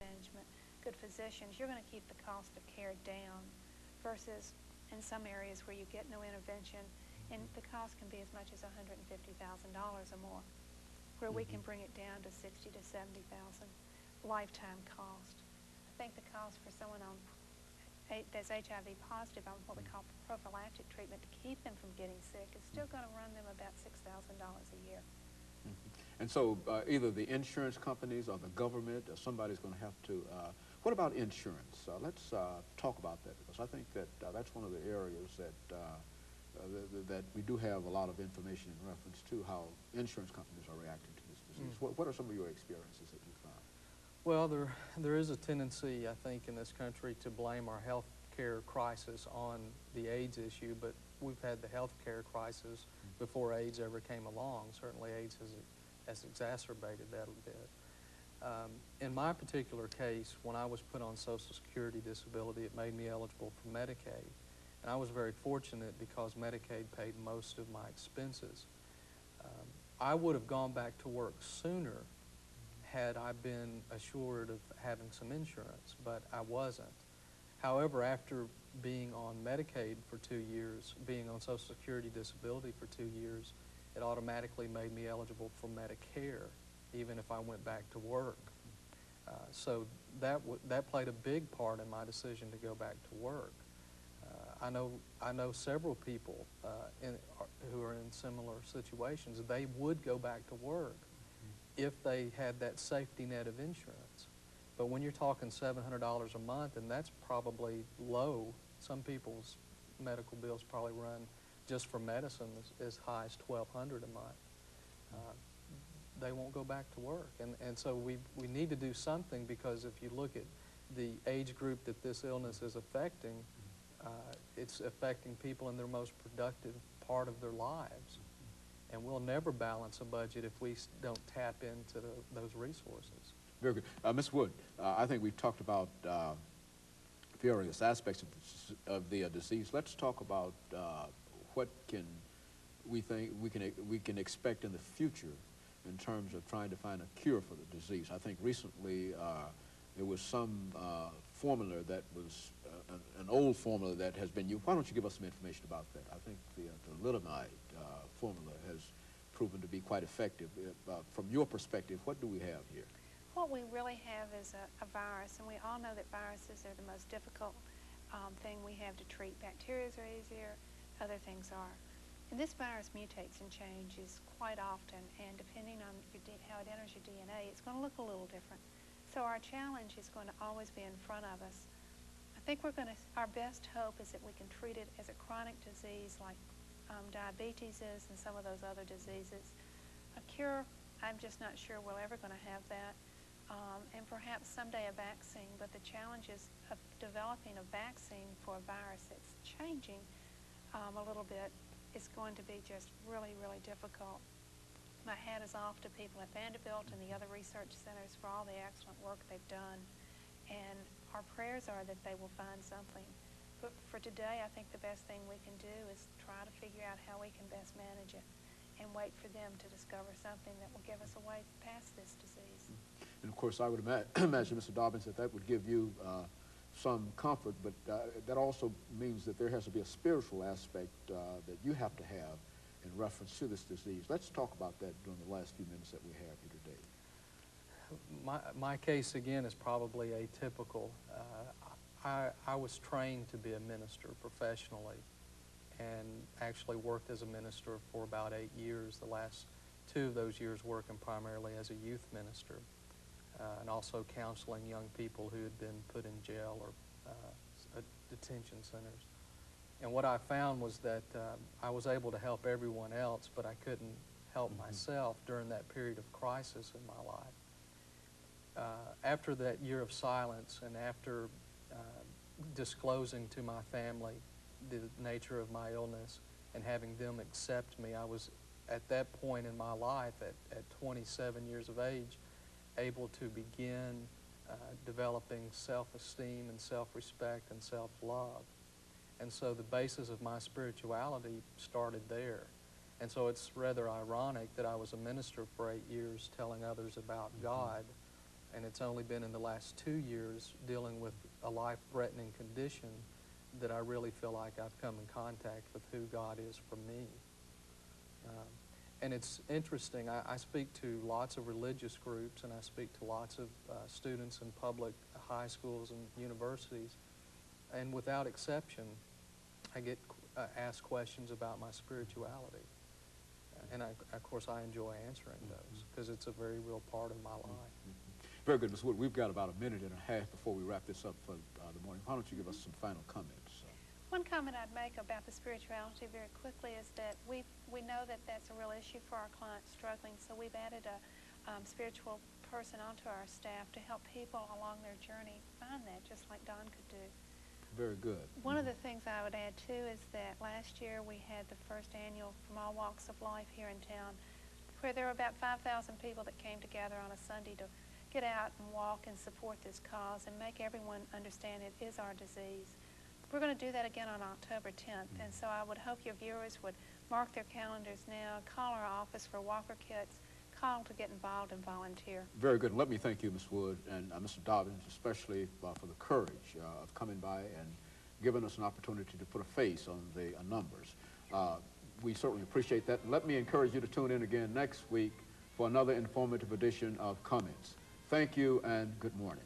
management, good physicians, you're going to keep the cost of care down versus in some areas where you get no intervention and the cost can be as much as $150,000 or more, where we can bring it down to 60 to 70,000 lifetime cost. I think the cost for someone on that's HIV positive on what we call prophylactic treatment to keep them from getting sick is still going to run them about $6,000 a year. And so either the insurance companies or the government or somebody's going to have to, what about insurance? Let's talk about that, because I think that that's one of the areas that that we do have a lot of information in reference to how insurance companies are reacting to this disease. What are some of your experiences that you found? Well, there is a tendency, I think, in this country to blame our health care crisis on the AIDS issue, but we've had the health care crisis before AIDS ever came along. Certainly AIDS has exacerbated that a bit. In my particular case, when I was put on Social Security disability, it made me eligible for Medicaid. And I was very fortunate because Medicaid paid most of my expenses. I would have gone back to work sooner had I been assured of having some insurance, but I wasn't. However, after being on Medicaid for 2 years, being on Social Security disability for 2 years, it automatically made me eligible for Medicare, even if I went back to work. So that played a big part in my decision to go back to work. I know several people who are in similar situations. They would go back to work if they had that safety net of insurance. But when you're talking $700 a month, and that's probably low, some people's medical bills probably run just for medicine as high as $1,200 a month. They won't go back to work. And so we need to do something, because if you look at the age group that this illness is affecting, it's affecting people in their most productive part of their lives. And we'll never balance a budget if we don't tap into those resources. Very good. Ms. Wood, I think we've talked about various aspects of the disease. Let's talk about what we can expect in the future in terms of trying to find a cure for the disease. I think recently there was some formula that was an old formula that has been used. Why don't you give us some information about that? I think the thalidomide formula has proven to be quite effective. From your perspective, what do we have here? What we really have is a virus, and we all know that viruses are the most difficult thing we have to treat. Bacteria are easier, other things are. And this virus mutates and changes quite often, and depending on how it enters your DNA, it's going to look a little different. So our challenge is going to always be in front of us. I think our best hope is that we can treat it as a chronic disease like diabetes is and some of those other diseases. A cure, I'm just not sure we're ever going to have that. And perhaps someday a vaccine, but the challenges of developing a vaccine for a virus that's changing a little bit is going to be just really, really difficult. My hat is off to people at Vanderbilt and the other research centers for all the excellent work they've done. And our prayers are that they will find something. But for today, I think the best thing we can do is try to figure out how we can best manage it and wait for them to discover something that will give us a way past this disease. And of course, I would imagine, Mr. Dobbins, that would give you some comfort, but that also means that there has to be a spiritual aspect that you have to have in reference to this disease. Let's talk about that during the last few minutes that we have here today. My case, again, is probably atypical. I was trained to be a minister professionally and actually worked as a minister for about 8 years, the last 2 of those years working primarily as a youth minister. And also counseling young people who had been put in jail or detention centers. And what I found was that I was able to help everyone else, but I couldn't help myself during that period of crisis in my life. After that year of silence and after disclosing to my family the nature of my illness and having them accept me, I was at that point in my life at 27 years of age able to begin developing self-esteem and self-respect and self-love. And so the basis of my spirituality started there. And so it's rather ironic that I was a minister for 8 years telling others about God, And it's only been in the last 2 years dealing with a life-threatening condition that I really feel like I've come in contact with who God is for me. And it's interesting, I speak to lots of religious groups, and I speak to lots of students in public high schools and universities, and without exception, I get asked questions about my spirituality. And of course, I enjoy answering those because it's a very real part of my life. Very good, Ms. Wood. We've got about a minute and a half before we wrap this up for the morning. Why don't you give us some final comments? One comment I'd make about the spirituality very quickly is that we know that that's a real issue for our clients struggling, so we've added a spiritual person onto our staff to help people along their journey find that, just like Don could do. Very good. One of the things I would add, too, is that last year we had the first annual From All Walks of Life here in town, where there were about 5,000 people that came together on a Sunday to get out and walk and support this cause and make everyone understand it is our disease. We're going to do that again on October 10th, and so I would hope your viewers would mark their calendars now, call our office for walker kits, call to get involved and volunteer. Very good. Let me thank you, Ms. Wood, and Mr. Dobbins, especially for the courage of coming by and giving us an opportunity to put a face on the numbers. We certainly appreciate that. And let me encourage you to tune in again next week for another informative edition of Comments. Thank you and good morning.